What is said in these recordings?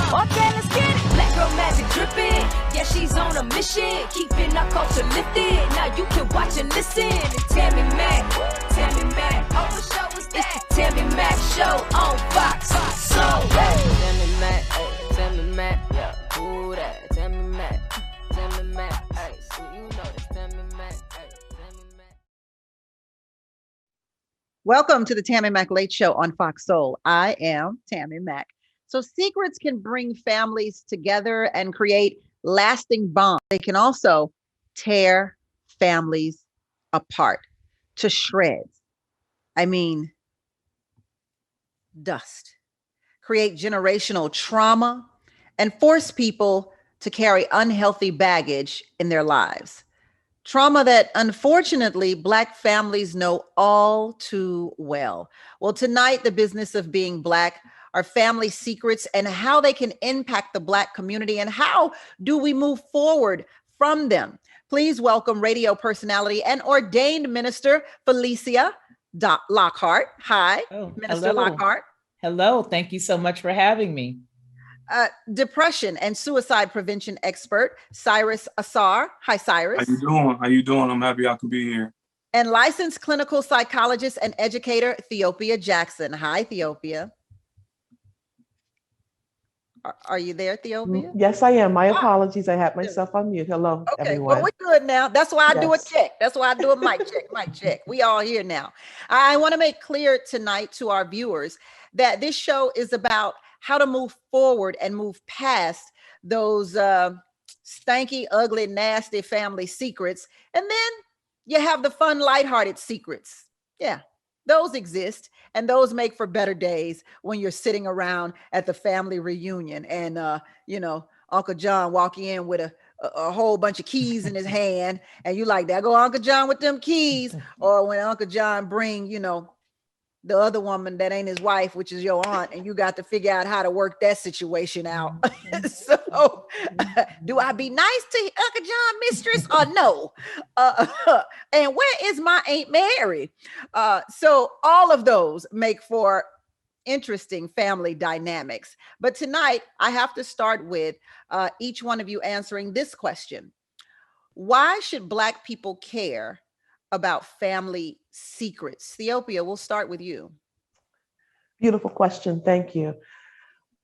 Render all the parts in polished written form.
Okay, let's get it. Black girl magic dripping. Yeah, she's on a mission. Keeping our culture lifted. Now you can watch and listen to Tammi Mac. Tammi Mac. Oh, what show is that? It's the Tammi Mac Show on Fox Soul. Tammi Mac, hey, Tammi Mac, yeah. Ooh, that Tammi Mac, Tammi Mac, hey. So you know it's Tammi Mac, hey, Tammi Mac. Welcome to the Tammi Mac Late Show on Fox Soul. I am Tammi Mac. So secrets can bring families together and create lasting bonds. They can also tear families apart to shreds. I mean, dust. Create generational trauma and force people to carry unhealthy baggage in their lives. Trauma that, unfortunately, Black families know all too well. Well, tonight, the business of being Black, our family secrets, and how they can impact the Black community, and how do we move forward from them. Please welcome radio personality and ordained minister, Felicia Lockhart. Hi, Minister Hello. Lockhart. Hello, thank you so much for having me. Depression and suicide prevention expert, Cyrus Assar. Hi, Cyrus. How you doing? I'm happy I could be here. And licensed clinical psychologist and educator, Theopia Jackson. Hi, Theopia. Are you there, Theopia? Yes, I am. My apologies. I had myself on mute. Hello, Okay, everyone. well, we're good now. That's why I do a Yes. check. That's why I do a mic check, mic check. We all here now. I want to make clear tonight to our viewers that this show is about how to move forward and move past those stanky, ugly, nasty family secrets. And then you have the fun, lighthearted secrets. Yeah, those exist. And those make for better days when you're sitting around at the family reunion and, Uncle John walk in with a whole bunch of keys in his hand. And you like, there go Uncle John with them keys. Or when Uncle John bring, the other woman that ain't his wife, which is your aunt, and you got to figure out how to work that situation out. So do I be nice to Uncle John, mistress, or no? And where is my Aunt Mary? So all of those make for interesting family dynamics. But tonight, I have to start with each one of you answering this question. Why should Black people care about family secrets? Theopia, we'll start with you. Beautiful question. Thank you.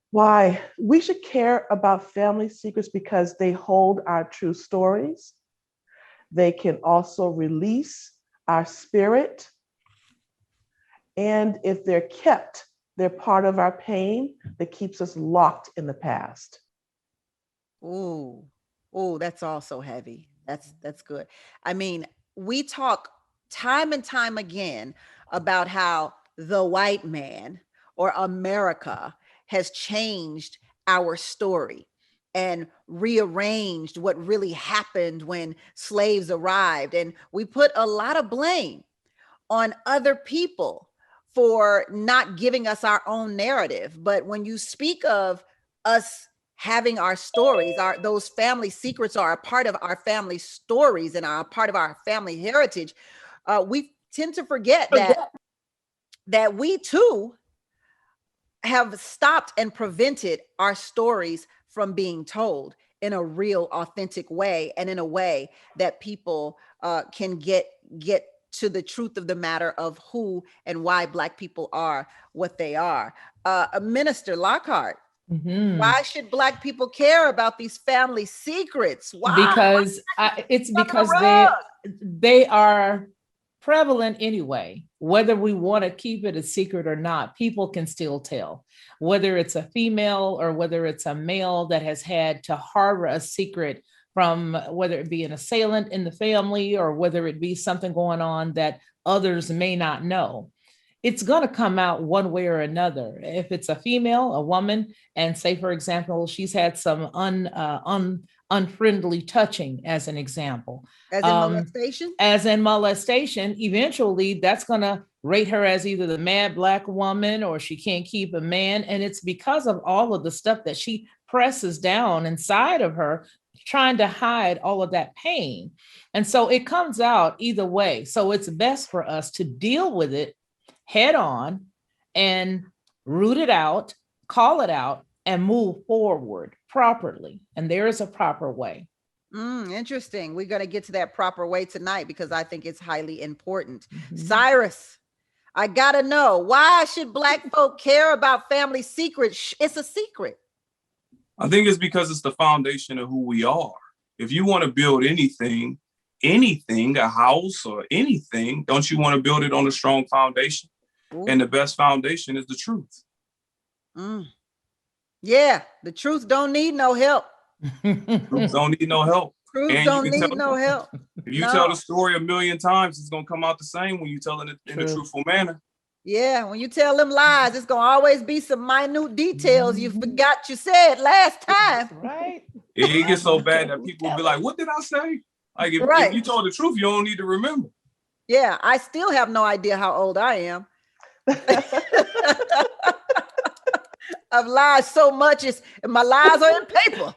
Why? We should care about family secrets because they hold our true stories. They can also release our spirit. And if they're kept, they're part of our pain that keeps us locked in the past. Ooh, that's also heavy. That's good. I mean, we talk time and time again about how the white man or America has changed our story and rearranged what really happened when slaves arrived. And we put a lot of blame on other people for not giving us our own narrative. But when you speak of us having our stories, those family secrets are a part of our family stories and are a part of our family heritage. We tend to forget that we too have stopped and prevented our stories from being told in a real, authentic way, and in a way that people can get to the truth of the matter of who and why Black people are what they are. Minister Lockhart. Mm-hmm. Why should Black people care about these family secrets? Why? Because they are prevalent anyway. Whether we want to keep it a secret or not, people can still tell. Whether it's a female or whether it's a male that has had to harbor a secret from whether it be an assailant in the family or whether it be something going on that others may not know. It's going to come out one way or another. If it's a female, a woman, and say, for example, she's had some unfriendly touching, as an example. As in molestation? As in molestation, eventually that's going to rate her as either the mad Black woman or she can't keep a man. And it's because of all of the stuff that she presses down inside of her, trying to hide all of that pain. And so it comes out either way. So it's best for us to deal with it head on and root it out, call it out, and move forward properly. And there is a proper way. Interesting. We're going to get to that proper way tonight because I think it's highly important. Mhm. Cyrus, I got to know, why should Black folk care about family secrets? It's a secret. I think it's because it's the foundation of who we are. If you want to build anything, a house or anything, don't you want to build it on a strong foundation? Ooh. And the best foundation is the truth. Yeah, the truth don't need no help. Truth don't need no help. Truth And don't need no help. If you tell the story a million times, it's going to come out the same when you tell it in a truthful manner. Yeah, when you tell them lies, it's going to always be some minute details you forgot you said last time. Right. It gets so bad that people will be like, what did I say? Like, if you told the truth, you don't need to remember. Yeah, I still have no idea how old I am. I've lied so much, my lies are in paper.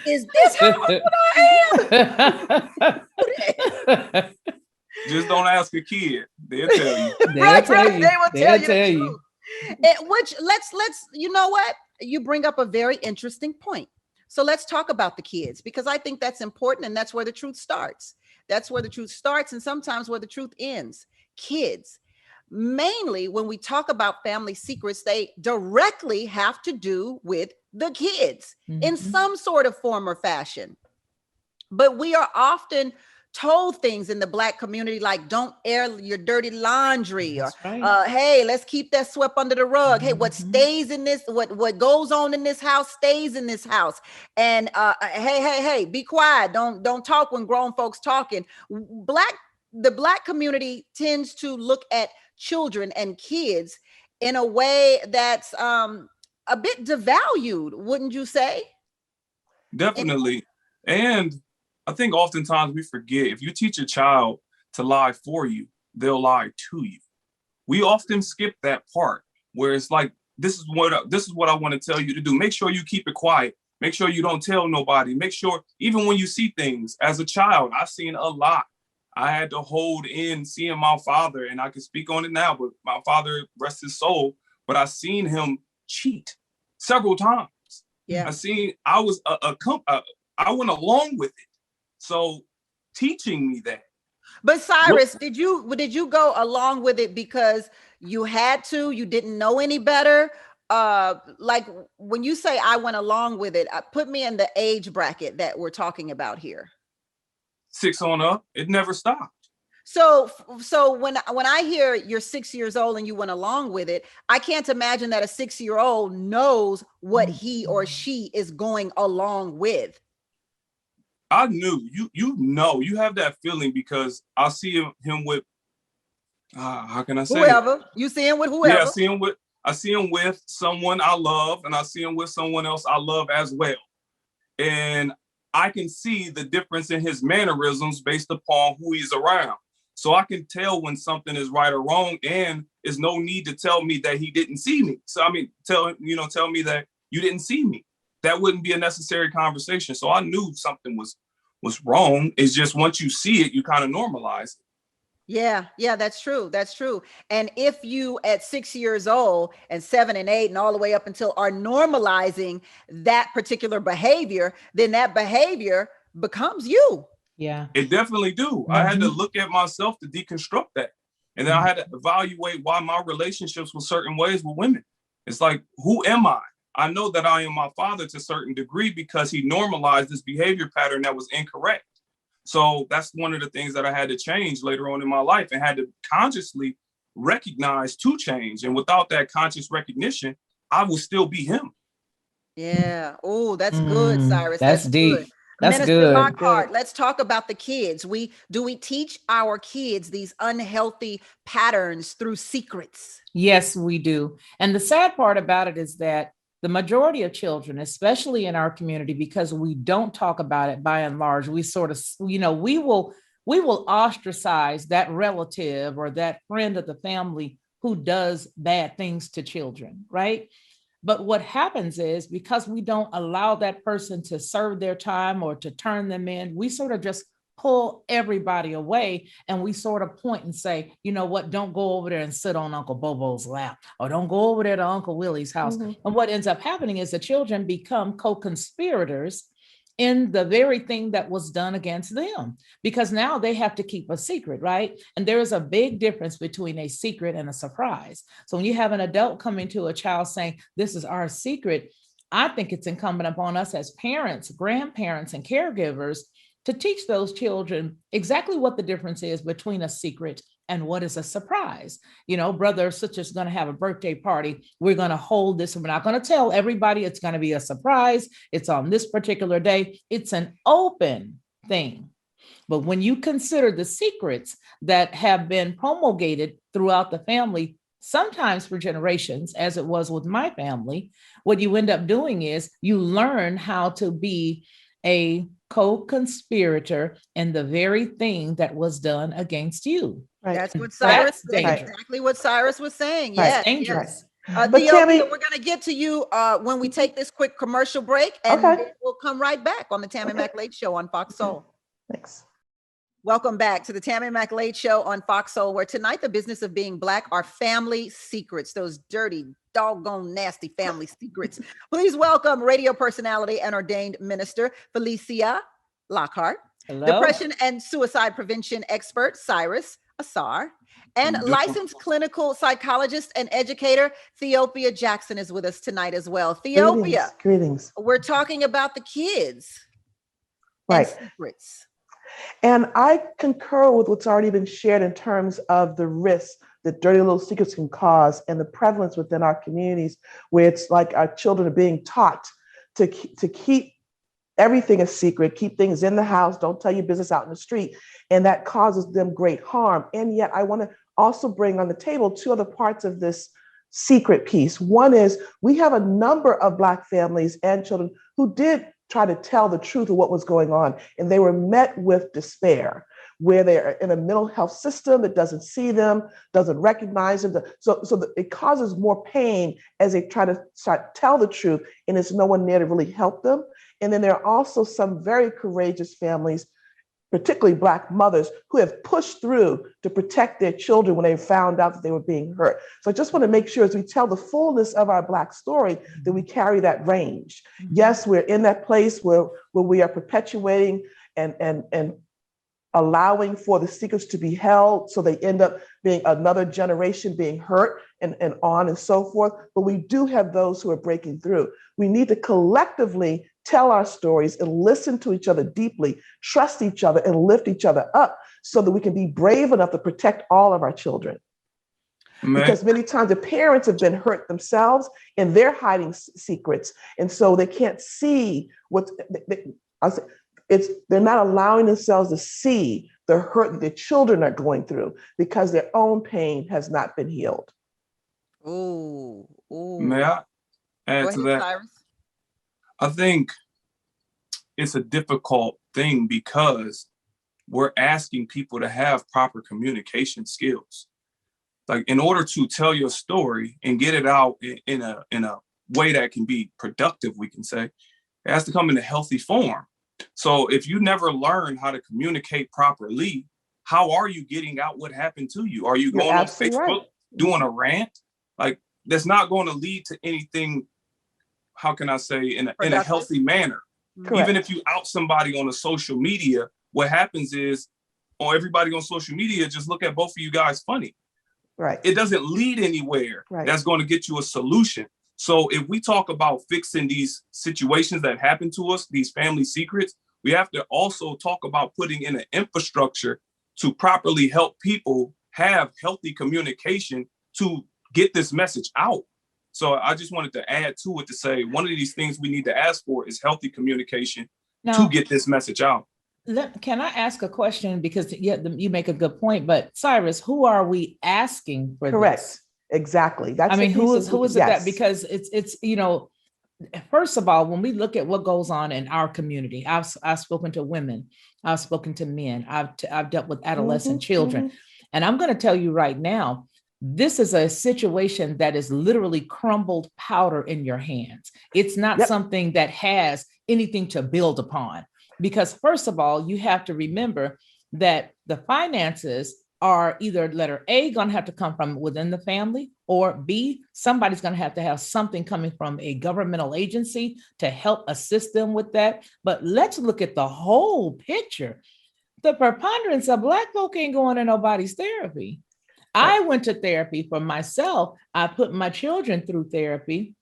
Is this how old I am? Just don't ask a kid. They'll tell you. They will tell you. Which let's you know what? You bring up a very interesting point. So let's talk about the kids, because I think that's important, and that's where the truth starts. That's where the truth starts, and sometimes where the truth ends. Kids. Mainly when we talk about family secrets, they directly have to do with the kids in some sort of form or fashion. But we are often told things in the Black community like, don't air your dirty laundry, or hey, let's keep that swept under the rug. Hey, what stays in this, what goes on in this house stays in this house. And hey, be quiet. Don't talk when grown folks talking. The Black community tends to look at children and kids in a way that's a bit devalued, wouldn't you say? Definitely. And I think oftentimes we forget, if you teach a child to lie for you, they'll lie to you. We often skip that part where it's like, this is what I want to tell you to do. Make sure you keep it quiet. Make sure you don't tell nobody. Make sure, even when you see things, as a child, I've seen a lot. I had to hold in seeing my father, and I can speak on it now, but my father, rest his soul, but I seen him cheat several times. Yeah. I went along with it. So teaching me that. But Cyrus, did you go along with it because you had to, you didn't know any better? Like when you say I went along with it, put me in the age bracket that we're talking about here. 6 on up, it never stopped. So when I hear you're 6 years old and you went along with it, I can't imagine that a 6-year-old knows what he or she is going along with. I knew, you have that feeling because I see him with, how can I say whoever it? You see him with whoever. Yeah, I see him with someone I love, and I see him with someone else I love as well. And I can see the difference in his mannerisms based upon who he's around. So I can tell when something is right or wrong, and there's no need to tell me that he didn't see me. So I mean, tell me that you didn't see me. That wouldn't be a necessary conversation. So I knew something was wrong. It's just once you see it, you kind of normalize it. Yeah, that's true. That's true. And if you at 6 years old and 7 and 8 and all the way up until are normalizing that particular behavior, then that behavior becomes you. Yeah, it definitely do. I had to look at myself to deconstruct that. And then I had to evaluate why my relationships were certain ways with women. It's like, who am I? I know that I am my father to a certain degree because he normalized this behavior pattern that was incorrect. So that's one of the things that I had to change later on in my life and had to consciously recognize to change. And without that conscious recognition, I will still be him. Yeah. Oh, that's good, Cyrus. That's deep. Good. That's Minister good. Lockhart, let's talk about the kids. Do we teach our kids these unhealthy patterns through secrets? Yes, we do. And the sad part about it is that the majority of children, especially in our community, because we don't talk about it by and large, we sort of, we will ostracize that relative or that friend of the family who does bad things to children, right? But what happens is, because we don't allow that person to serve their time or to turn them in, we sort of just pull everybody away, and we sort of point and say, you know what, don't go over there and sit on Uncle Bobo's lap, or don't go over there to Uncle Willie's house. And what ends up happening is the children become co-conspirators in the very thing that was done against them, because now they have to keep a secret, right? And there is a big difference between a secret and a surprise. So when you have an adult coming to a child saying, this is our secret, I think it's incumbent upon us as parents, grandparents, and caregivers to teach those children exactly what the difference is between a secret and what is a surprise. You know, brother or sister's going to have a birthday party. We're going to hold this. We're not going to tell everybody it's going to be a surprise. It's on this particular day. It's an open thing. But when you consider the secrets that have been promulgated throughout the family, sometimes for generations, as it was with my family, what you end up doing is you learn how to be a co-conspirator in the very thing that was done against you. Right. That's what Cyrus said. Exactly what Cyrus was saying. Right. Yes, Dangerous. Yes. But Tammi, we're going to get to you when we take this quick commercial break, and we'll come right back on the Tammi Mac Late Show on Fox Soul. Thanks. Welcome back to the Tammi Mac Late Show on Fox Soul, where tonight the business of being Black are family secrets, those dirty, doggone, nasty family secrets. Please welcome radio personality and ordained minister, Felicia Lockhart, Hello. depression and suicide prevention expert, Cyrus Asar, and licensed clinical psychologist and educator, Theopia Jackson is with us tonight as well. Theopia, greetings. We're talking about the kids. Right. And secrets. And I concur with what's already been shared in terms of the risks that dirty little secrets can cause and the prevalence within our communities, where it's like our children are being taught to keep everything a secret, keep things in the house, don't tell your business out in the street. And that causes them great harm. And yet I want to also bring on the table two other parts of this secret piece. One is we have a number of Black families and children who did try to tell the truth of what was going on. And they were met with despair, where they're in a mental health system that doesn't see them, doesn't recognize them. So it causes more pain as they try to tell the truth, and there's no one there to really help them. And then there are also some very courageous families, particularly Black mothers, who have pushed through to protect their children when they found out that they were being hurt. So I just want to make sure as we tell the fullness of our Black story that we carry that range. Yes, we're in that place where we are perpetuating and allowing for the secrets to be held, so they end up being another generation being hurt and on and so forth. But we do have those who are breaking through. We need to collectively tell our stories and listen to each other deeply, trust each other, and lift each other up so that we can be brave enough to protect all of our children. Because many times the parents have been hurt themselves and they're hiding secrets. And so they can't see what they're not allowing themselves to see the hurt that their children are going through because their own pain has not been healed. Ooh. May I add to that? Cyrus. I think it's a difficult thing because we're asking people to have proper communication skills. Like, in order to tell your story and get it out in a way that can be productive, we can say, it has to come in a healthy form. So if you never learn how to communicate properly, how are you getting out what happened to you? Are you going on Facebook doing a rant? Like, that's not going to lead to anything, how can I say, in a healthy manner. Correct. Even if you out somebody on a social media, what happens is, everybody on social media just look at both of you guys funny. Right. It doesn't lead anywhere. Right. That's going to get you a solution. So if we talk about fixing these situations that happen to us, these family secrets, we have to also talk about putting in an infrastructure to properly help people have healthy communication to get this message out. So I just wanted to add to it to say, one of these things we need to ask for is healthy communication to get this message out. Can I ask a question? Because you make a good point, but Cyrus, who are we asking for this? Exactly. That's who is it that, because it's, first of all, when we look at what goes on in our community, I've spoken to women, I've spoken to men, I've dealt with adolescent children. And I'm going to tell you right now, this is a situation that is literally crumbled powder in your hands. It's not something that has anything to build upon. Because first of all, you have to remember that the finances are either letter A, going to have to come from within the family, or B, somebody's going to have something coming from a governmental agency to help assist them with that. But let's look at the whole picture. The preponderance of Black folk ain't going to nobody's therapy. I went to therapy for myself. I put my children through therapy,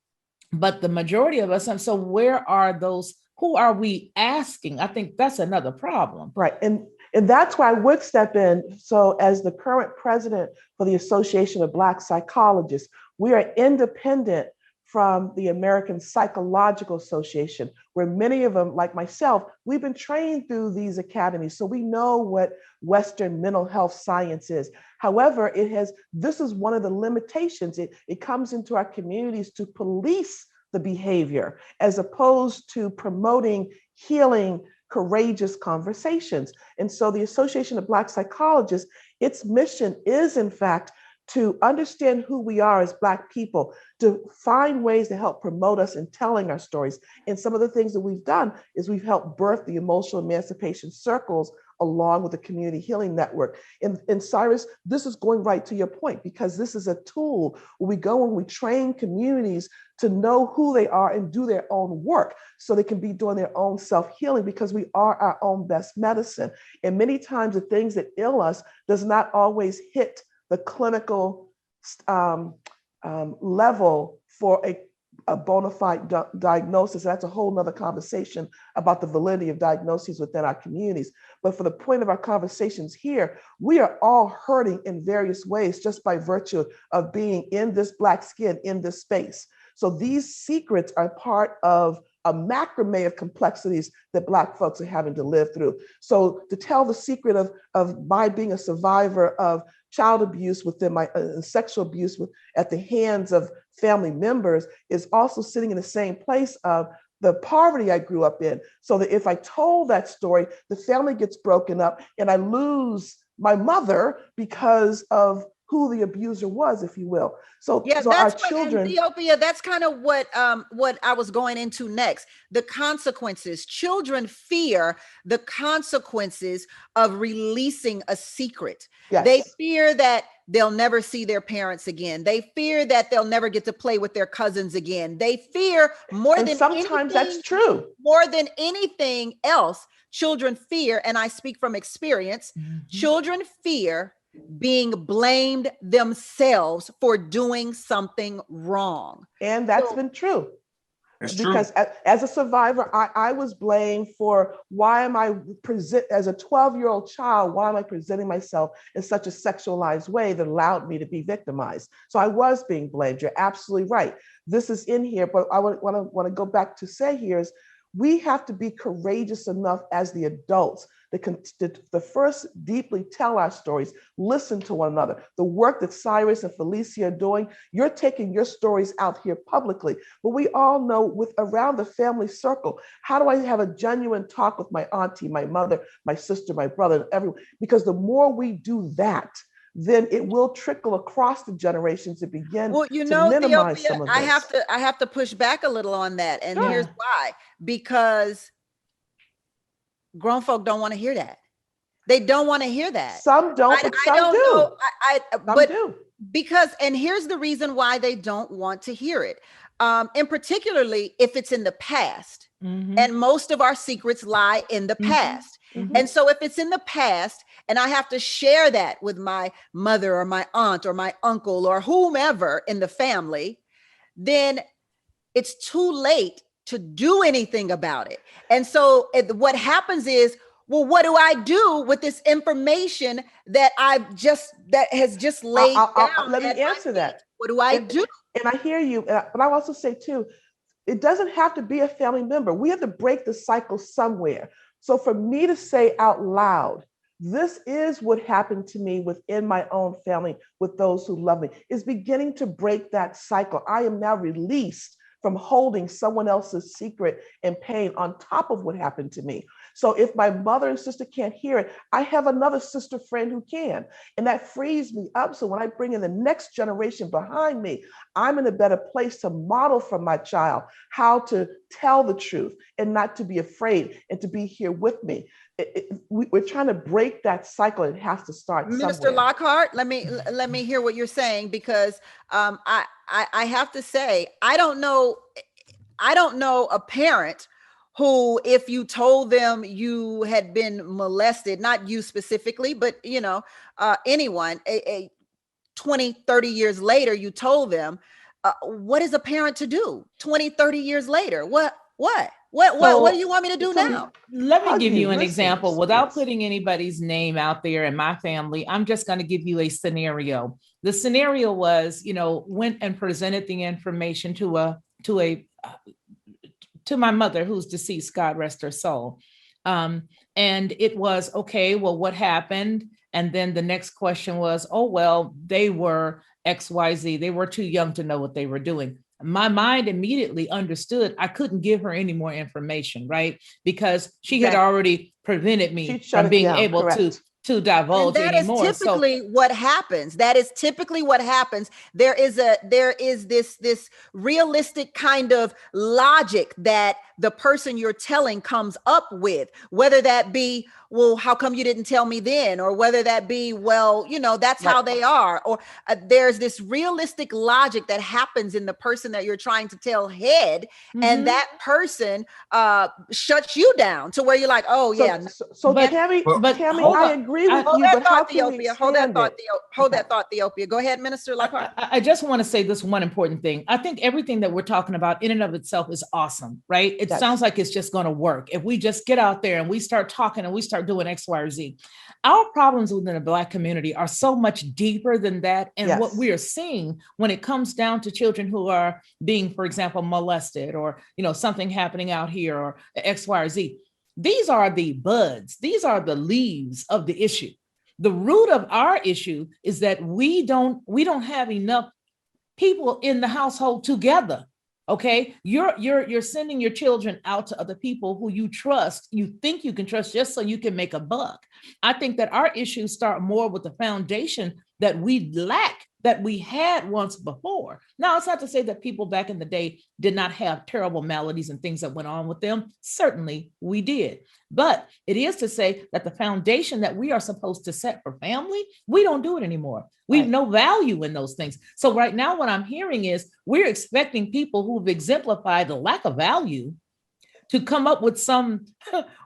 but the majority of us, so where are those? Who are we asking? I think that's another problem. Right. And that's why I would step in. So as the current president for the Association of Black Psychologists, we are independent from the American Psychological Association, where many of them, like myself, we've been trained through these academies. So we know what Western mental health science is. However, this is one of the limitations. It comes into our communities to police the behavior, as opposed to promoting healing, courageous conversations. And so the Association of Black Psychologists, its mission is, in fact, to understand who we are as Black people, to find ways to help promote us in telling our stories. And some of the things that we've done is we've helped birth the emotional emancipation circles along with the community healing network. And Cyrus, this is going right to your point, because this is a tool where we go and we train communities to know who they are and do their own work so they can be doing their own self-healing, because we are our own best medicine. And many times the things that ail us does not always hit the clinical level for a bona fide diagnosis. That's a whole nother conversation about the validity of diagnoses within our communities. But for the point of our conversations here, we are all hurting in various ways just by virtue of being in this Black skin, in this space. So these secrets are part of a macrame of complexities that Black folks are having to live through. So to tell the secret of my being a survivor of child abuse within my sexual abuse at the hands of family members is also sitting in the same place of the poverty I grew up in. So that if I told that story, the family gets broken up and I lose my mother because of who the abuser was, if you will. So, yeah, so that's our children. Ethiopia, that's kind of what I was going into next. The consequences. Children fear the consequences of releasing a secret. Yes. They fear that they'll never see their parents again. They fear that they'll never get to play with their cousins again. They fear and sometimes that's true. More than anything else, children fear, and I speak from experience, children fear being blamed themselves for doing something wrong. And that's been true. It's because true. As a survivor, I was blamed for why am I as a 12-year-old child, why am I presenting myself in such a sexualized way that allowed me to be victimized? So I was being blamed. You're absolutely right. This is in here, but I want to go back to say here is we have to be courageous enough as the adults to first deeply tell our stories, listen to one another. The work that Cyrus and Felicia are doing, you're taking your stories out here publicly, but we all know around the family circle, how do I have a genuine talk with my auntie, my mother, my sister, my brother, everyone? Because the more we do that, then it will trickle across the generations and begin to minimize Theopia, some of this. I have to push back a little on that. And Sure. Here's why. Because grown folk don't want to hear that. They don't want to hear that. Some don't, but some don't do. know. Some do. Because, and here's the reason why they don't want to hear it. And particularly if it's in the past. And most of our secrets lie in the past. And so if it's in the past and I have to share that with my mother or my aunt or my uncle or whomever in the family, then it's too late to do anything about it. And so what happens is, well, what do I do with this information that has just laid down? Let me answer that. What do I do? And I hear you, but I also say too, it doesn't have to be a family member. We have to break the cycle somewhere. So for me to say out loud, this is what happened to me within my own family with those who love me, is beginning to break that cycle. I am now released from holding someone else's secret and pain on top of what happened to me. So if my mother and sister can't hear it, I have another sister friend who can. And that frees me up. So when I bring in the next generation behind me, I'm in a better place to model from my child how to tell the truth and not to be afraid and to be here with me. We're trying to break that cycle. It has to start Minister somewhere. Lockhart, let me hear what you're saying, because I have to say, I don't know a parent who, if you told them you had been molested, not you specifically, but anyone, 20, 30 years later, you told them, what is a parent to do 20, 30 years later? What do you want me to do now? Let me give you an example without putting anybody's name out there in my family. I'm just going to give you a scenario. The scenario was, went and presented the information to my mother, who's deceased, God rest her soul. And it was, okay, well, what happened? And then the next question was, oh, well, they were XYZ. They were too young to know what they were doing. My mind immediately understood I couldn't give her any more information, right? Because she had already prevented me from being able to divulge anymore. That is typically what happens. That is typically what happens. There is this realistic kind of logic that the person you're telling comes up with, whether that be, well, how come you didn't tell me then? Or whether that be, well, that's how they are. Or there's this realistic logic that happens in the person that you're trying to tell head. Mm-hmm. And that person shuts you down to where you're like, oh, yeah. Tammi, I agree with you, but how can we hold that thought, Theopia. Go ahead, Minister Lockhart. I just want to say this one important thing. I think everything that we're talking about in and of itself is awesome, right? It sounds like it's just going to work. If we just get out there and we start talking and we start doing X, Y, or Z. Our problems within the Black community are so much deeper than that. And what we are seeing when it comes down to children who are being, for example, molested, or, something happening out here, or X, Y, or Z. These are the buds. These are the leaves of the issue. The root of our issue is that we don't have enough people in the household together. Okay, you're sending your children out to other people who you trust, you think you can trust, just so you can make a buck. I think that our issues start more with the foundation that we lack, that we had once before. Now, it's not to say that people back in the day did not have terrible maladies and things that went on with them. Certainly we did. But it is to say that the foundation that we are supposed to set for family, we don't do it anymore. We have no value in those things. So right now, what I'm hearing is we're expecting people who've exemplified the lack of value to come up with some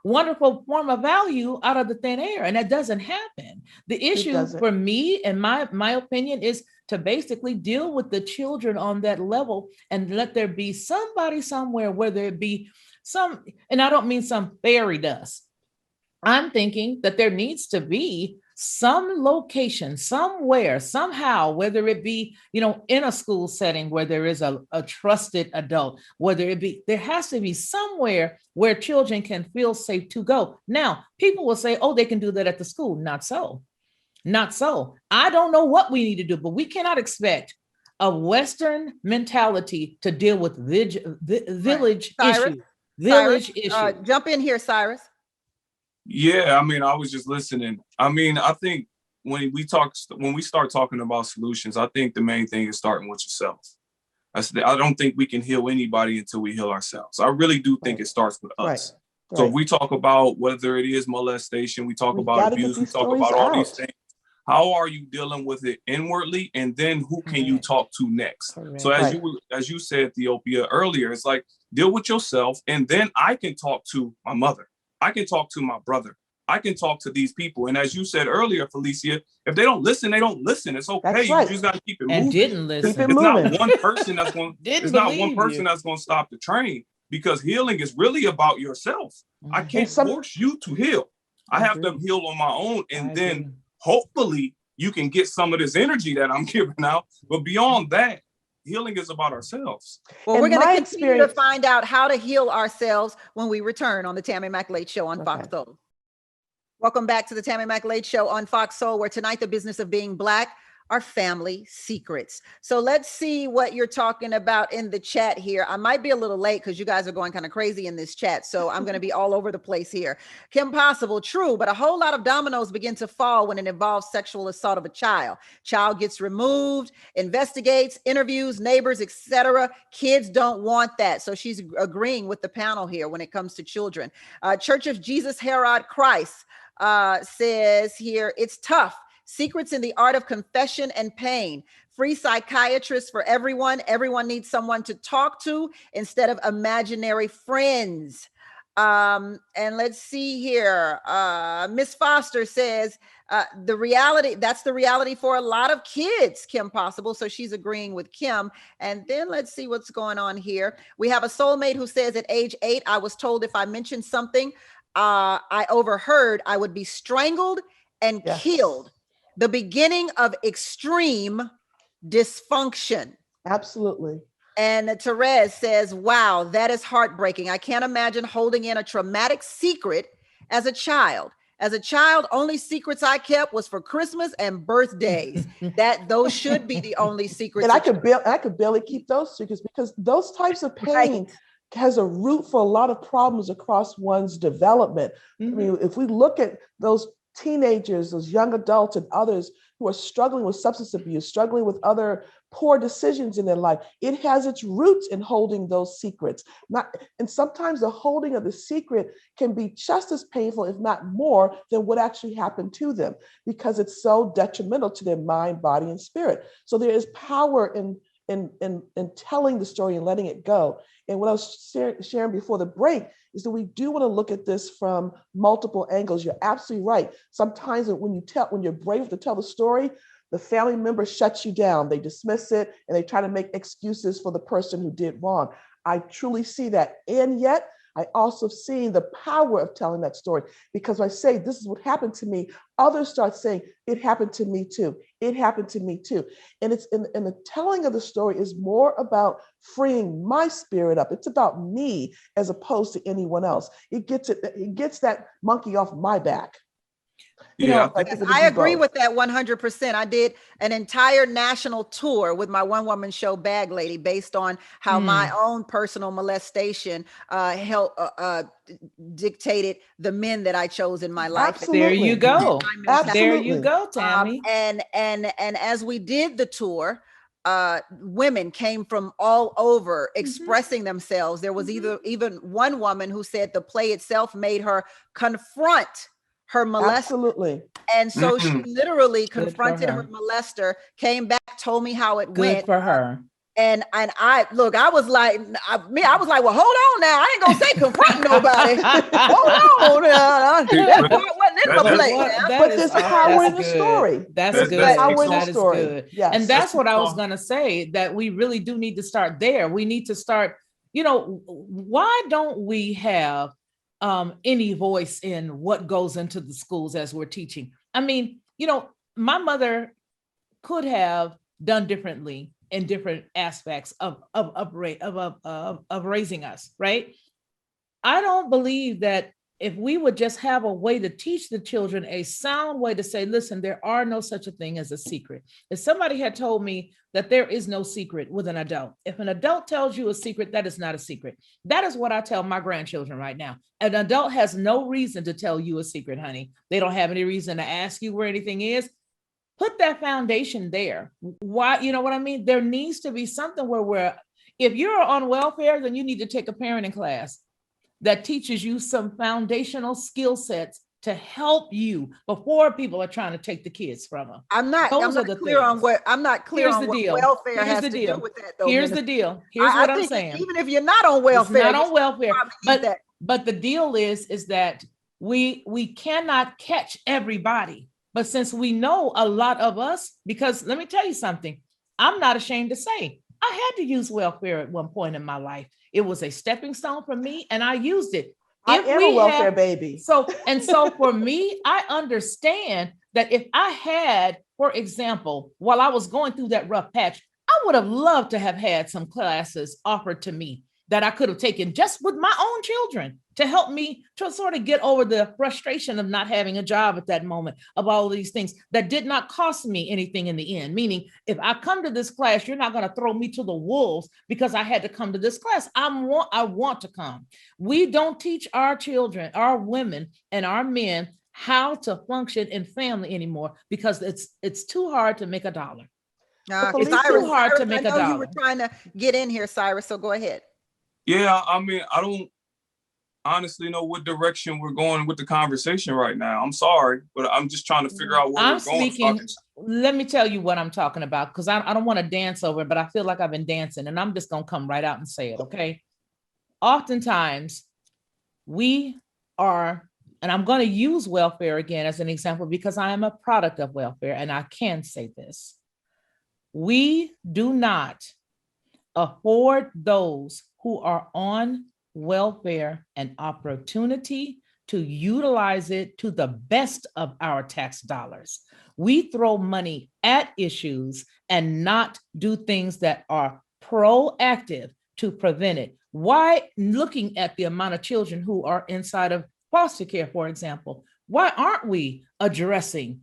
wonderful form of value out of the thin air. And that doesn't happen. The issue for me, and my opinion, is to basically deal with the children on that level and let there be somebody somewhere, whether it be some, and I don't mean some fairy dust. I'm thinking that there needs to be some location, somewhere, somehow, whether it be, in a school setting where there is a trusted adult, whether it be, there has to be somewhere where children can feel safe to go. Now, people will say, oh, they can do that at the school. Not so. Not so. I don't know what we need to do, but we cannot expect a Western mentality to deal with village issue. Village issue. Jump in here, Cyrus. Yeah, I was just listening. I think when we start talking about solutions, I think the main thing is starting with yourself. I don't think we can heal anybody until we heal ourselves. I really do think it starts with us. Right. So if we talk about whether it is molestation, we talk about abuse, we talk about all these things. How are you dealing with it inwardly? And then who can you talk to next? Correct. So as you said, Theopia, earlier, it's like, deal with yourself. And then I can talk to my mother. I can talk to my brother. I can talk to these people. And as you said earlier, Felicia, if they don't listen, they don't listen. It's okay. You just got to keep it moving. And didn't listen. It's not one person that's going to stop the train, because healing is really about yourself. I can't force you to heal. I have to heal on my own. And then hopefully you can get some of this energy that I'm giving out. But beyond that, healing is about ourselves. Well, we're going to continue to find out how to heal ourselves when we return on the Tammi McLeod Show on Fox Soul. Welcome back to the Tammi McLeod Show on Fox Soul, where tonight the business of being Black. are family secrets. So let's see what you're talking about in the chat here. I might be a little late because you guys are going kind of crazy in this chat. So I'm going to be all over the place here. Kim Possible, true, but a whole lot of dominoes begin to fall when it involves sexual assault of a child. Child gets removed, investigates, interviews, neighbors, etc. Kids don't want that. So she's agreeing with the panel here when it comes to children. Church of Jesus Herod Christ says here, it's tough. Secrets in the art of confession and pain. Free psychiatrists for everyone. Everyone needs someone to talk to instead of imaginary friends. And let's see here. Miss Foster says, that's the reality for a lot of kids, Kim Possible. So she's agreeing with Kim. And then let's see what's going on here. We have a soulmate who says at age 8, I was told if I mentioned something I overheard, I would be strangled and killed. The beginning of extreme dysfunction. Absolutely. And Therese says, wow, that is heartbreaking. I can't imagine holding in a traumatic secret as a child. As a child, only secrets I kept was for Christmas and birthdays. Those should be the only secrets. And I could barely keep those secrets because those types of pain has a root for a lot of problems across one's development. I mean, if we look at those teenagers, those young adults and others who are struggling with substance abuse, struggling with other poor decisions in their life, it has its roots in holding those secrets. And sometimes the holding of the secret can be just as painful, if not more, than what actually happened to them, because it's so detrimental to their mind, body, and spirit. So there is power in telling the story and letting it go. And what I was sharing before the break is that we do want to look at this from multiple angles. You're absolutely right. Sometimes when you're brave to tell the story, the family member shuts you down. They dismiss it and they try to make excuses for the person who did wrong. I truly see that. And yet I also seen the power of telling that story, because I say, this is what happened to me. Others start saying, it happened to me too. It happened to me too. And it's in the telling of the story is more about freeing my spirit up. It's about me as opposed to anyone else. It gets that monkey off my back. I agree with that 100%. I did an entire national tour with my one-woman show Bag Lady based on how my own personal molestation dictated the men that I chose in my life. Absolutely. There you go. Absolutely. There you go, Tammi. And as we did the tour, women came from all over expressing themselves. There was even one woman who said the play itself made her confront her molester. Absolutely. And so she literally confronted her molester, came back, told me how it went. Good for her. And I was like, well, hold on now. I ain't gonna say confront nobody. Hold on now. That part wasn't in my play. But there's power in the story. That's good. That is good. Yes. And that's what I was gonna say, that we really do need to start there. We need to start, why don't we have any voice in what goes into the schools as we're teaching? I mean, my mother could have done differently in different aspects of raising us, right? I don't believe that if we would just have a way to teach the children a sound way to say, listen, there are no such a thing as a secret. If somebody had told me that there is no secret with an adult, if an adult tells you a secret, that is not a secret. That is what I tell my grandchildren right now. An adult has no reason to tell you a secret, honey. They don't have any reason to ask you where anything is. Put that foundation there. Why, you know what I mean? There needs to be something where if you're on welfare, then you need to take a parenting class that teaches you some foundational skill sets to help you before people are trying to take the kids from them. I'm not clear on what welfare has to do with that, though. Here's the deal. Here's what I'm saying. Even if you're not on welfare, but the deal is that we cannot catch everybody. But since we know a lot of us, because let me tell you something, I'm not ashamed to say, I had to use welfare at one point in my life. It was a stepping stone for me, and I used it. I am a welfare baby. So for me, I understand that if I had, for example, while I was going through that rough patch, I would have loved to have had some classes offered to me that I could have taken just with my own children to help me to sort of get over the frustration of not having a job at that moment, of all of these things that did not cost me anything in the end. Meaning, if I come to this class, you're not going to throw me to the wolves because I had to come to this class. I want to come. We don't teach our children, our women, and our men how to function in family anymore because it's too hard to make a dollar. It's too hard to make a I know dollar. you were trying to get in here, Cyrus, so go ahead. Yeah, I mean, I don't honestly know what direction we're going with the conversation right now. I'm sorry, but I'm just trying to figure out where we're going. Let me tell you what I'm talking about, because I don't want to dance over it, but I feel like I've been dancing, and I'm just going to come right out and say it, okay? Oftentimes, we are, and I'm going to use welfare again as an example because I am a product of welfare, and I can say this. We do not afford those who are on welfare an opportunity to utilize it to the best of our tax dollars. We throw money at issues and not do things that are proactive to prevent it. Why, looking at the amount of children who are inside of foster care, for example, why aren't we addressing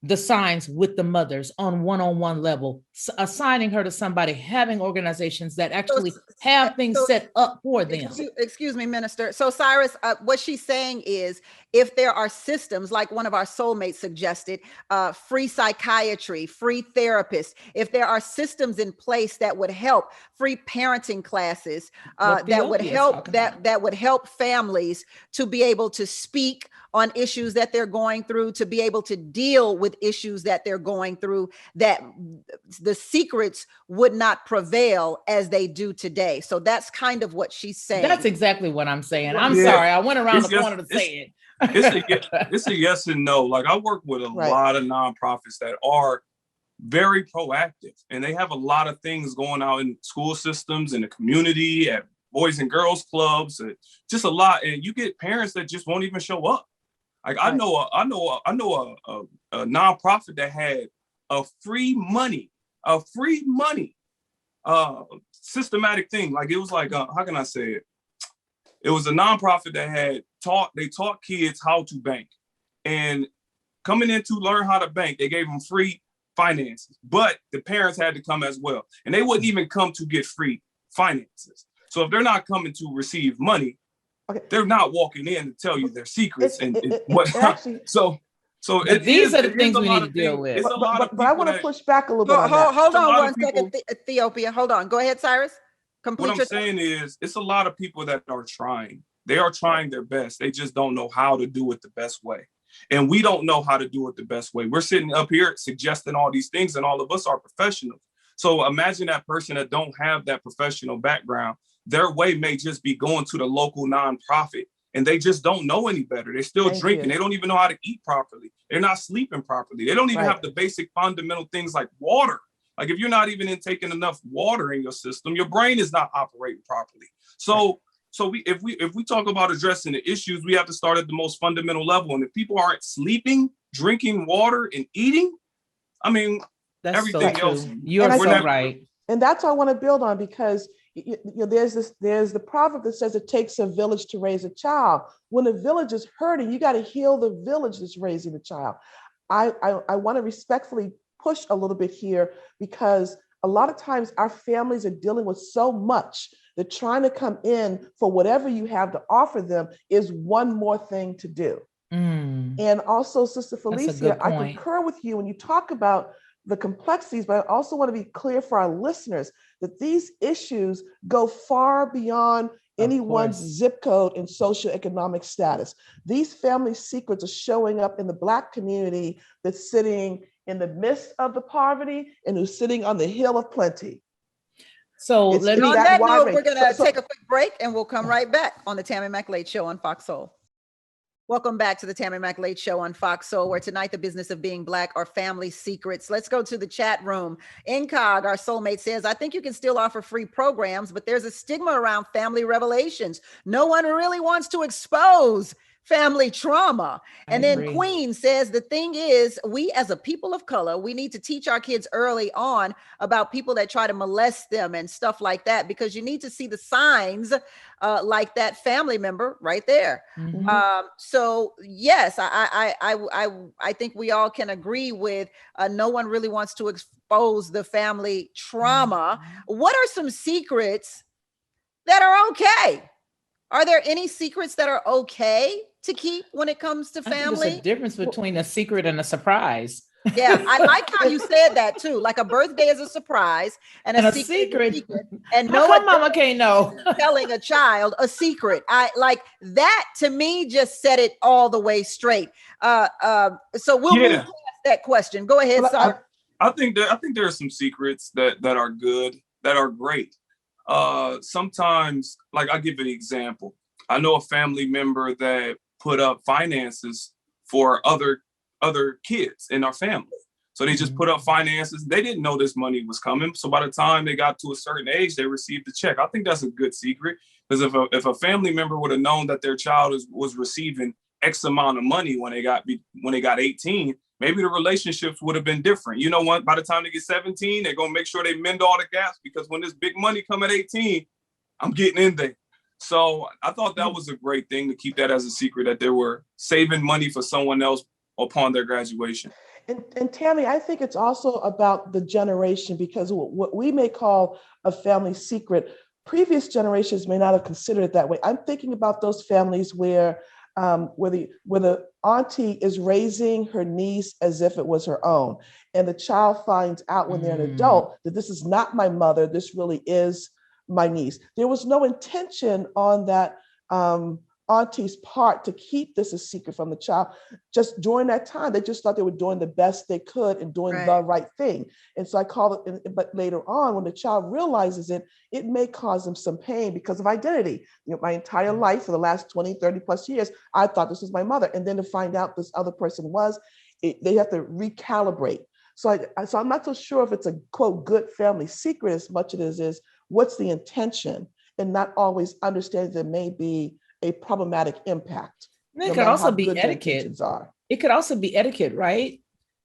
the signs with the mothers on one-on-one level, assigning her to somebody, having organizations that actually have things set up for them? Excuse me, Minister. So Cyrus, what she's saying is, if there are systems like one of our soulmates suggested, free psychiatry, free therapists, if there are systems in place that would help, free parenting classes, that would help families to be able to speak on issues that they're going through, to be able to deal with issues that they're going through, that the secrets would not prevail as they do today. So that's kind of what she's saying. That's exactly what I'm saying. I'm sorry. I went around the corner to say it. It's a yes and no. Like, I work with a lot of nonprofits that are very proactive, and they have a lot of things going out in school systems, in the community, at Boys and Girls Clubs, just a lot. And you get parents that just won't even show up. Like, I know a nonprofit that had a free money systematic thing. Like, it was like, how can I say it? It was a nonprofit that taught kids how to bank, and coming in to learn how to bank, they gave them free finances, but the parents had to come as well. And they wouldn't even come to get free finances. So if they're not coming to receive money, they're not walking in to tell you their secrets. So these are the things we need to deal with. But I want to push back a little bit. Hold on one second, Ethiopia. Hold on. Go ahead, Cyrus. What I'm saying is, it's a lot of people that are trying. They are trying their best. They just don't know how to do it the best way. And we don't know how to do it the best way. We're sitting up here suggesting all these things, and all of us are professionals. So imagine that person that don't have that professional background. Their way may just be going to the local nonprofit, and they just don't know any better. They're still drinking. They don't even know how to eat properly. They're not sleeping properly. They don't even have the basic fundamental things like water. Like, if you're not even taking enough water in your system, your brain is not operating properly. So if we talk about addressing the issues, we have to start at the most fundamental level. And if people aren't sleeping, drinking water, and eating, I mean, that's everything so else. You're so right. And that's what I want to build on, because there's the proverb that says it takes a village to raise a child. When a village is hurting, you got to heal the village that's raising the child. I want to respectfully push a little bit here, because a lot of times our families are dealing with so much that trying to come in for whatever you have to offer them is one more thing to do. And also, Sister Felicia, I concur with you when you talk about the complexities, but I also want to be clear for our listeners that these issues go far beyond anyone's zip code and socioeconomic status. These family secrets are showing up in the Black community that's sitting in the midst of the poverty and who's sitting on the hill of plenty. So on that note, we're going to take a quick break, and we'll come right back on the Tammi McLeod Show on Fox Soul. Welcome back to the Tammi McLeod Show on Fox Soul, where tonight the business of being Black are family secrets. Let's go to the chat room. Incog, our soulmate, says, I think you can still offer free programs, but there's a stigma around family revelations. No one really wants to expose family trauma. And I then agree. Queen says the thing is, we as a people of color, we need to teach our kids early on about people that try to molest them and stuff like that, because you need to see the signs like that family member right there. Mhm. So yes, I think we all can agree with no one really wants to expose the family trauma. What are some secrets that are okay? Are there any secrets that are okay to keep when it comes to I think there's a family? difference between a secret and a surprise. Yeah, I like how you said that too. Like a birthday is a surprise and a And a secret is a secret. secret. And How no come adult mama can't know? telling a child a secret. I like that, to me just set it all the way straight. So we'll move Yeah, past that question. Go ahead, Well, Simon. I think there are some secrets that are good, that are great. Sometimes, like, I'll give you an example. I know a family member that put up finances for other kids in our family. So they just put up finances. They didn't know this money was coming. So by the time they got to a certain age, they received the check. I think that's a good secret, because if a family member would have known that their child was receiving X amount of money when they got 18, maybe the relationships would have been different. You know what? By the time they get 17, they're gonna make sure they mend all the gaps, because when this big money come at 18, I'm getting in there. So I thought that was a great thing to keep that as a secret, that they were saving money for someone else upon their graduation. And Tammy, I think it's also about the generation, because what we may call a family secret, previous generations may not have considered it that way. I'm thinking about those families where the auntie is raising her niece as if it was her own, and the child finds out when they're an adult that this is not my mother, this really is my niece. There was no intention on that auntie's part to keep this a secret from the child. Just during that time, they just thought they were doing the best they could and doing the right thing. And so I call it, but later on, when the child realizes it, it may cause them some pain because of identity. You know, my entire life for the last 20, 30 plus years, I thought this was my mother. And then to find out this other person was, they have to recalibrate. So I'm not so sure if it's a quote good family secret as much as it is what's the intention, and not always understand there may be a problematic impact. It could also be etiquette. It could also be etiquette, right?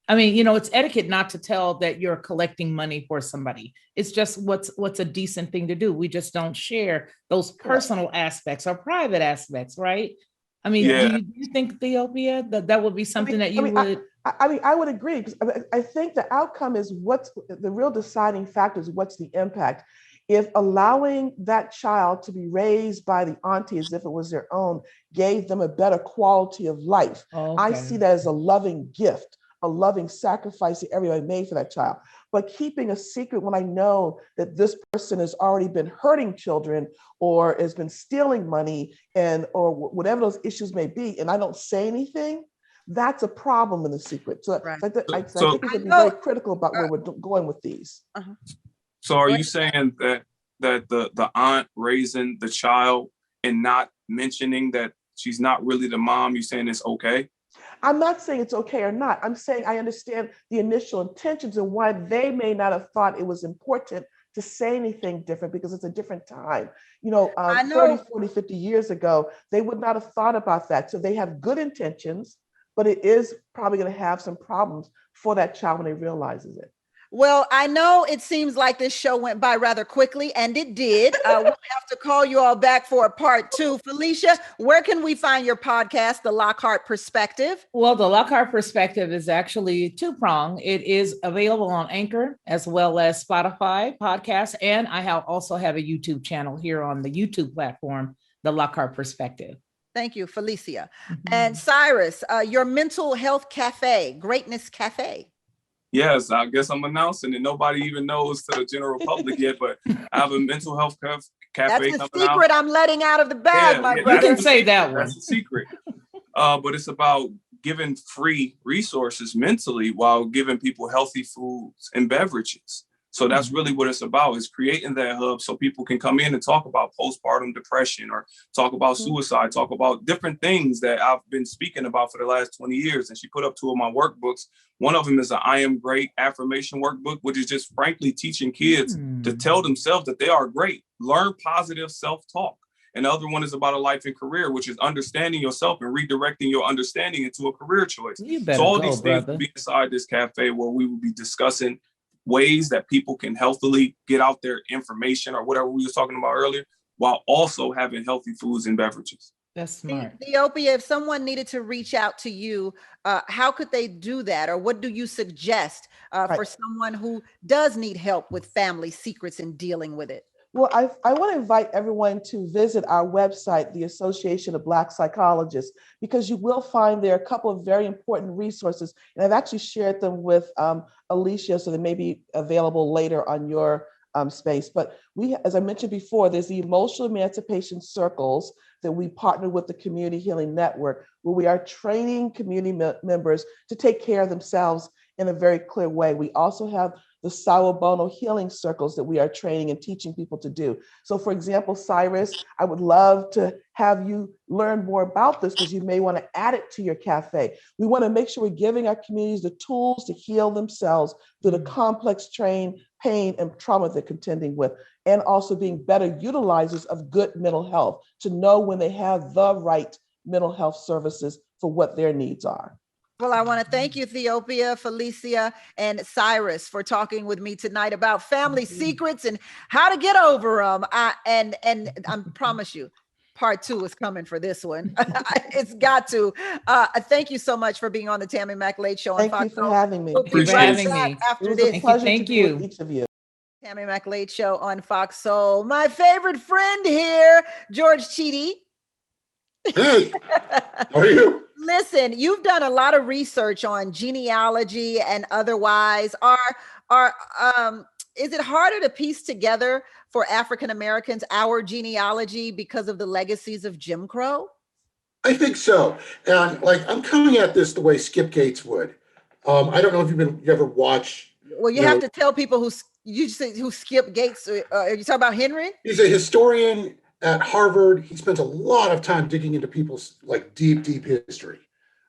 I mean, you know, it's etiquette not to tell that you're collecting money for somebody. It's just what's a decent thing to do. We just don't share those personal aspects or private aspects, right? I mean, do you think, Ethiopia, that would be something that you would? I would agree, because I think the outcome is what's the real deciding factor is what's the impact. If allowing that child to be raised by the auntie as if it was their own gave them a better quality of life, I see that as a loving gift, a loving sacrifice that everybody made for that child. But keeping a secret when I know that this person has already been hurting children or has been stealing money or whatever those issues may be, and I don't say anything, that's a problem in the secret. So I think we should be very critical about where we're going with these. So are you saying that the aunt raising the child and not mentioning that she's not really the mom, you saying it's okay? I'm not saying it's okay or not. I'm saying I understand the initial intentions and why they may not have thought it was important to say anything different, because it's a different time. You know, 30, 40, 50 years ago, they would not have thought about that. So they have good intentions, but it is probably going to have some problems for that child when they realizes it. Well, I know it seems like this show went by rather quickly, and it did. We'll have to call you all back for a part 2. Felicia, where can we find your podcast, The Lockhart Perspective? Well, The Lockhart Perspective is actually two-pronged. It is available on Anchor as well as Spotify podcasts, and I also have a YouTube channel here on the YouTube platform, The Lockhart Perspective. Thank you, Felicia. And Cyrus, your mental health cafe, Greatness Cafe. Yes, I guess I'm announcing it. Nobody even knows to the general public yet, but I have a mental health cafe. That's the secret I'm letting out of the bag, my brother. You can say that one. That's the secret. But it's about giving free resources mentally while giving people healthy foods and beverages. So that's really what it's about, is creating that hub so people can come in and talk about postpartum depression or talk about suicide, talk about different things that I've been speaking about for the last 20 years. And she put up 2 of my workbooks. One of them is an I Am Great Affirmation workbook, which is just frankly teaching kids to tell themselves that they are great, learn positive self-talk. And the other one is about a life and career, which is understanding yourself and redirecting your understanding into a career choice. You better So all go, these things brother. will be inside this cafe where we will be discussing ways that people can healthily get out their information or whatever we were talking about earlier, while also having healthy foods and beverages. That's smart. Ethiopia, if someone needed to reach out to you, how could they do that? Or what do you suggest for someone who does need help with family secrets and dealing with it? Well, I want to invite everyone to visit our website, the Association of Black Psychologists, because you will find there a couple of very important resources. And I've actually shared them with Alicia, so they may be available later on your space. But we, as I mentioned before, there's the Emotional Emancipation Circles that we partner with the Community Healing Network, where we are training community members to take care of themselves in a very clear way. We also have the Sawabono healing circles that we are training and teaching people to do. So for example, Cyrus, I would love to have you learn more about this because you may want to add it to your cafe. We want to make sure we're giving our communities the tools to heal themselves through the complex pain and trauma they're contending with, and also being better utilizers of good mental health to know when they have the right mental health services for what their needs are. Well, I want to thank you, Ethiopia, Felicia, and Cyrus for talking with me tonight about family secrets and how to get over them. And I promise you, part 2 is coming for this one. It's got to. Thank you so much for being on the Tammi Mack Late Show. Thank you for having me. We'll be right back after this. It was a pleasure to be with each of you. Tammi Mack Late Show on Fox Soul. My favorite friend here, George Chidi. Hey, how are you? Listen, you've done a lot of research on genealogy and otherwise. Is it harder to piece together for African Americans our genealogy because of the legacies of Jim Crow? I think so. And like, I'm coming at this the way Skip Gates would. I don't know if you ever watch. Well, you have to tell people who Skip Gates. Are you talking about Henry? He's a historian at Harvard. He spends a lot of time digging into people's like deep history.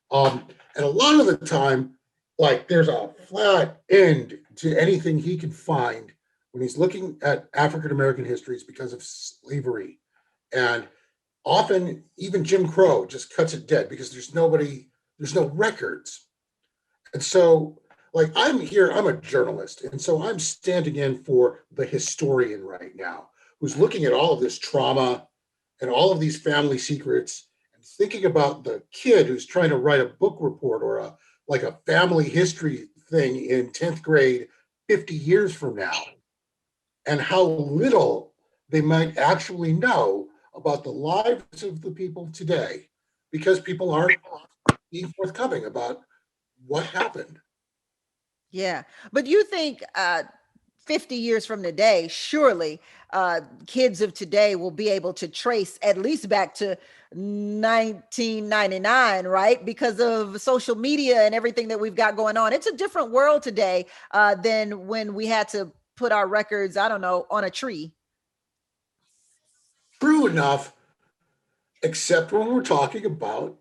And a lot of the time, like there's a flat end to anything he can find when he's looking at African-American histories because of slavery. And often even Jim Crow just cuts it dead because there's no records. And so like I'm a journalist. And so I'm standing in for the historian right now, who's looking at all of this trauma and all of these family secrets and thinking about the kid who's trying to write a book report or a family history thing in 10th grade 50 years from now, and how little they might actually know about the lives of the people today because people aren't being forthcoming about what happened. Yeah, but you think 50 years from today, surely kids of today will be able to trace at least back to 1999, right? Because of social media and everything that we've got going on. It's a different world today than when we had to put our records, I don't know, on a tree. True enough, except when we're talking about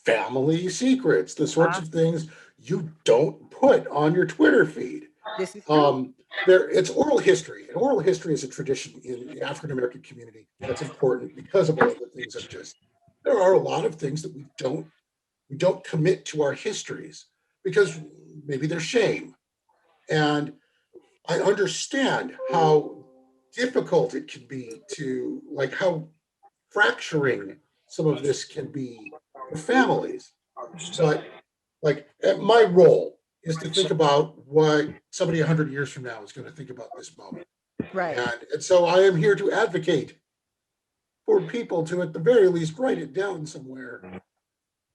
family secrets, the sorts of things you don't put on your Twitter feed. This is true. It's oral history, and oral history is a tradition in the African American community that's important because of all the things I've just. There are a lot of things that we don't commit to our histories because maybe there's shame, and I understand how difficult it can be to how fracturing some of this can be for families, but my role is to think about what somebody 100 years from now is going to think about this moment. Right. And so I am here to advocate for people to, at the very least, write it down somewhere.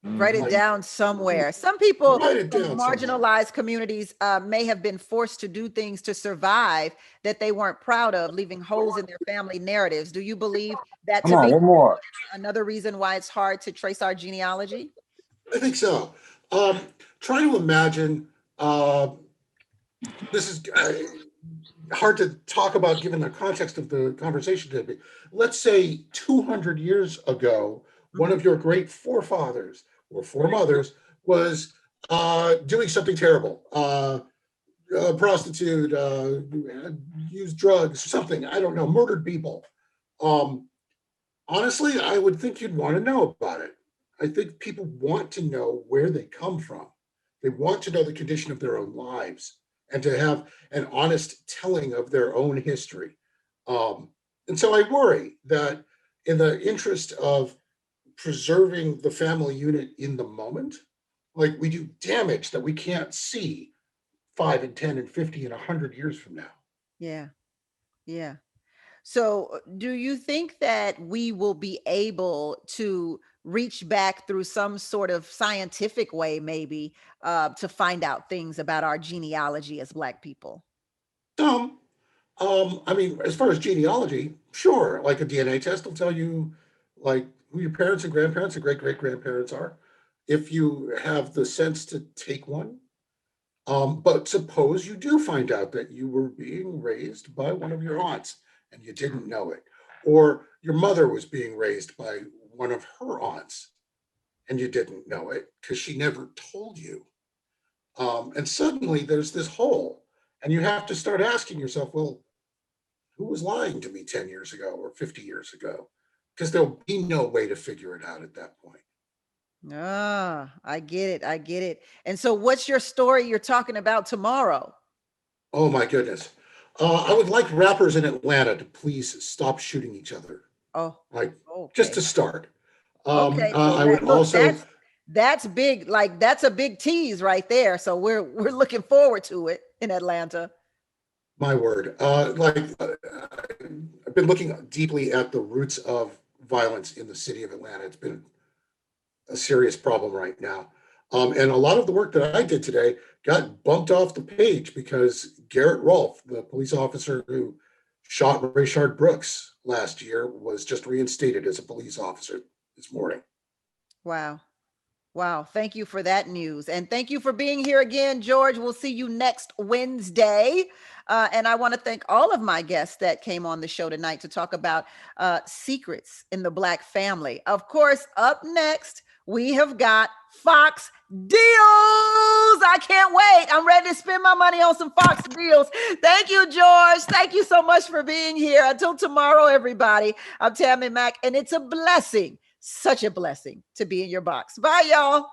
Write it down somewhere. Some people from marginalized communities may have been forced to do things to survive that they weren't proud of, leaving holes in their family narratives. Do you believe that to be another reason why it's hard to trace our genealogy? I think so. Try to imagine, this is hard to talk about given the context of the conversation today. Let's say 200 years ago, one of your great forefathers or foremothers was doing something terrible, a prostitute, used drugs, something, I don't know, murdered people. Honestly, I would think you'd want to know about it. I think people want to know where they come from. They want to know the condition of their own lives and to have an honest telling of their own history. Um, and so I worry that in the interest of preserving the family unit in the moment, like we do damage that we can't see 5 and 10 and 50 and 100 years from now. Yeah. Yeah. So, do you think that we will be able to reach back through some sort of scientific way, maybe, to find out things about our genealogy as Black people? Some, I mean, as far as genealogy, sure, like a DNA test will tell you like who your parents and grandparents and great great grandparents are, if you have the sense to take one. But suppose you do find out that you were being raised by one of your aunts and you didn't know it, or your mother was being raised by one of her aunts and you didn't know it because she never told you. And suddenly there's this hole, and you have to start asking yourself, well, who was lying to me 10 years ago or 50 years ago? Because there'll be no way to figure it out at that point. Ah, I get it. I get it. And so, what's your story you're talking about tomorrow? Oh my goodness. I would like rappers in Atlanta to please stop shooting each other, Oh, like just okay. to start. Okay. So I that would look, also, that's big. Like that's a big tease right there. So we're looking forward to it in Atlanta. my word, I've been looking deeply at the roots of violence in the city of Atlanta. It's been a serious problem right now. And a lot of the work that I did today got bumped off the page because Garrett Rolfe, the police officer who shot Rayshard Brooks last year, was just reinstated as a police officer this morning. Wow. Wow. Thank you for that news. And thank you for being here again, George. We'll see you next Wednesday. And I want to thank all of my guests that came on the show tonight to talk about secrets in the Black family. Of course, up next, we have got Fox deals. I can't wait. I'm ready to spend my money on some Fox deals. Thank you, George. Thank you so much for being here. Until tomorrow, everybody. I'm Tammi Mack, and it's a blessing. Such a blessing to be in your box. Bye, y'all.